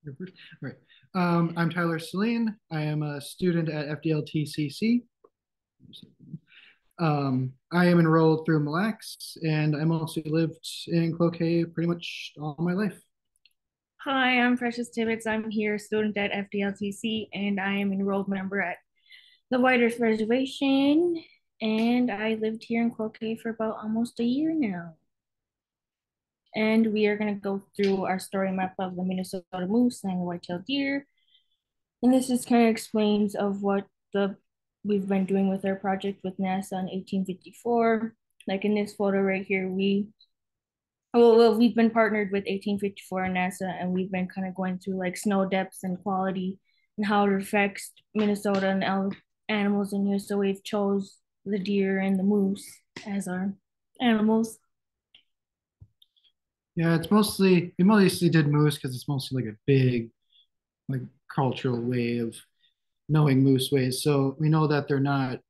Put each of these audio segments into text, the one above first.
All right. I'm Tyler Selin. I am a student at FDLTCC. I am enrolled through Mille Lacs, and I mostly lived in Cloquet pretty much all my life. Hi, I'm Precious Tibbetts. I'm here, student at FDLTC, and I am enrolled member at the White Earth Reservation. And I lived here in Cloquet for about almost a year now. And we are going to go through our story map of the Minnesota moose and the white-tailed deer. And this just kind of explains of what the we've been doing with our project with NASA in 1854. Like in this photo right here, we've been partnered with 1854 and NASA, and we've been kind of going through like snow depths and quality and how it affects Minnesota and animals in here. So we've chose the deer and the moose as our animals. Yeah, we mostly did moose because it's mostly like a big like cultural way of knowing moose ways. So we know that they're not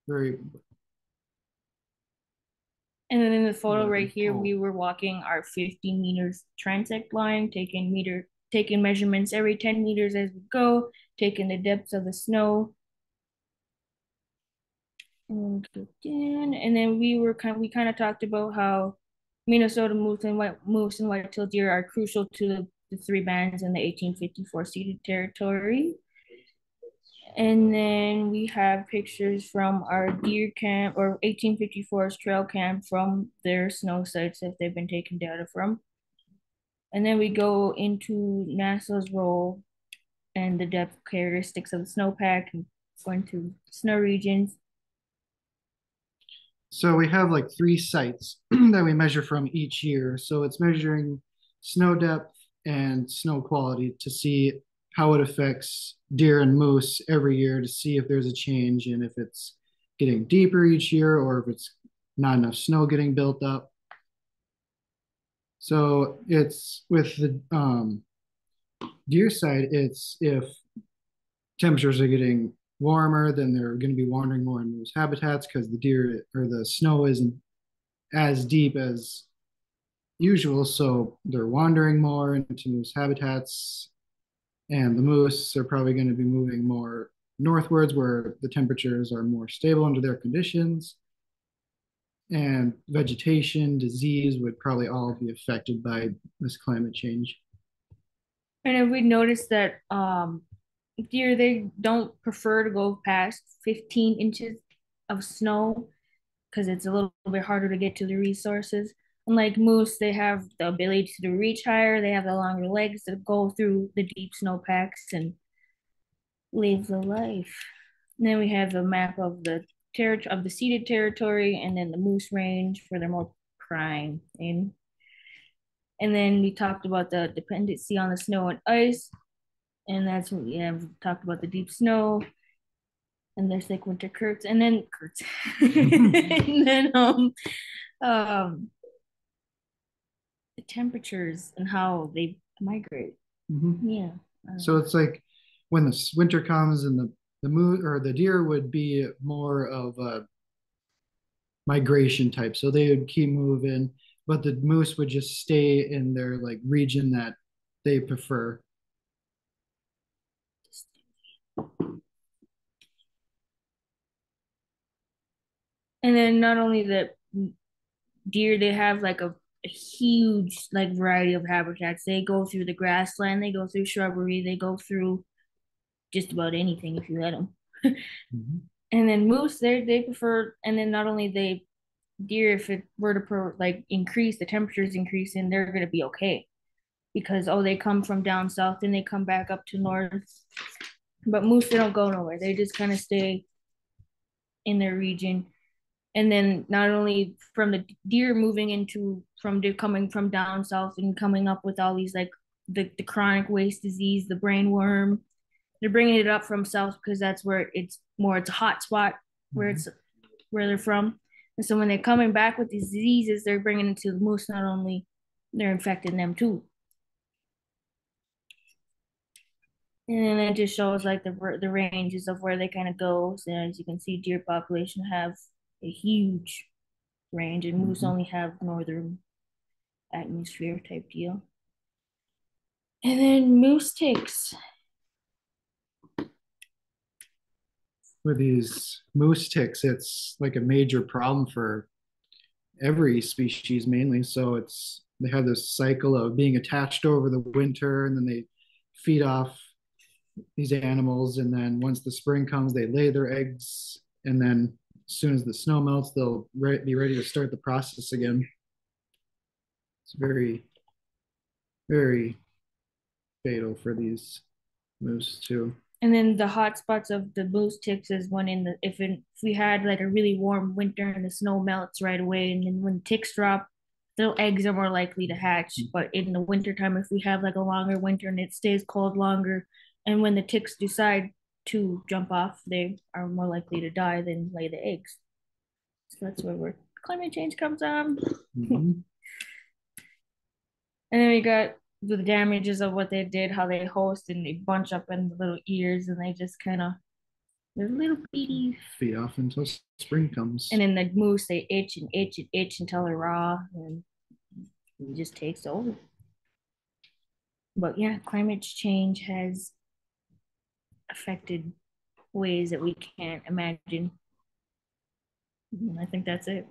very And then in the photo right here, oh, we were walking our 50 meters transect line, taking measurements every 10 meters as we go, taking the depths of the snow. And then we kind of talked about how Minnesota moose and white-tailed deer are crucial to the three bands in the 1854 ceded territory. And then we have pictures from our deer camp or 1854's trail camp from their snow sites that they've been taking data from. And then we go into NASA's role and the depth characteristics of the snowpack and going to snow regions. so we have like three sites that we measure from each year. So it's measuring snow depth and snow quality to see how it affects deer and moose every year to see if there's a change and if it's getting deeper each year or if it's not enough snow getting built up. So it's with the deer side, it's if temperatures are getting warmer, then they're going to be wandering more in moose habitats because the deer or the snow isn't as deep as usual. So they're wandering more into moose habitats, and the moose are probably going to be moving more northwards where the temperatures are more stable under their conditions. And vegetation, disease would probably all be affected by this climate change. And if we notice that deer they don't prefer to go past 15 inches of snow because it's a little bit harder to get to the resources. Unlike moose, they have the ability to reach higher. They have the longer legs to go through the deep snowpacks and live the life. And then we have the map of the territory of the ceded territory, and then the moose range for their more prime. And then we talked about the dependency on the snow and ice, and that's what we have talked about the deep snow, and there's like winter curts, and then curts, and then um the temperatures and how they migrate. Mhm. Yeah. So it's like when the winter comes and the moose or the deer would be more of a migration type. So they would keep moving, but the moose would just stay in their like region that they prefer. And then not only the deer, they have like a huge like variety of habitats. They go through the grassland, they go through shrubbery, they go through just about anything if you let them. Mhm. And then moose, they prefer, and then not only they deer, if it were to like increase the temperatures increasing, they're gonna be okay because they come from down south and they come back up to north. But moose, they don't go nowhere. They just kind of stay in their region. And then not only from the deer moving into from coming from down south and coming up with all these like the chronic waste disease, the brain worm, they're bringing it up from south because that's where it's a hot spot where Mhm. it's where they're from. And so when they're coming back with these diseases, they're bringing it to the moose. Not only they're infecting them too. And then it just shows like the ranges of where they kind of go. So as you can see, deer population have a huge range, and moose Mhm. only have northern atmosphere type deal. And then moose ticks. With these moose ticks, it's like a major problem for every species mainly. So it's they have this cycle of being attached over the winter, and then they feed off these animals, and then once the spring comes, they lay their eggs, and then as soon as the snow melts, they'll be ready to start the process again. It's very, very fatal for these moose too. And then the hot spots of the moose ticks is when if we had like a really warm winter and the snow melts right away, and then when ticks drop, their eggs are more likely to hatch. But in the wintertime, if we have like a longer winter and it stays cold longer, and when the ticks decide to jump off, they are more likely to die than lay the eggs. So that's where climate change comes on. Mm-hmm. And then we got the damages of what they did, how they host and they bunch up in the little ears and they just kind of, they're little bitty. Feed off until spring comes. And then the moose, they itch and itch and itch until they're raw and it just takes over. But yeah, climate change has affected ways that we can't imagine. And I think that's it.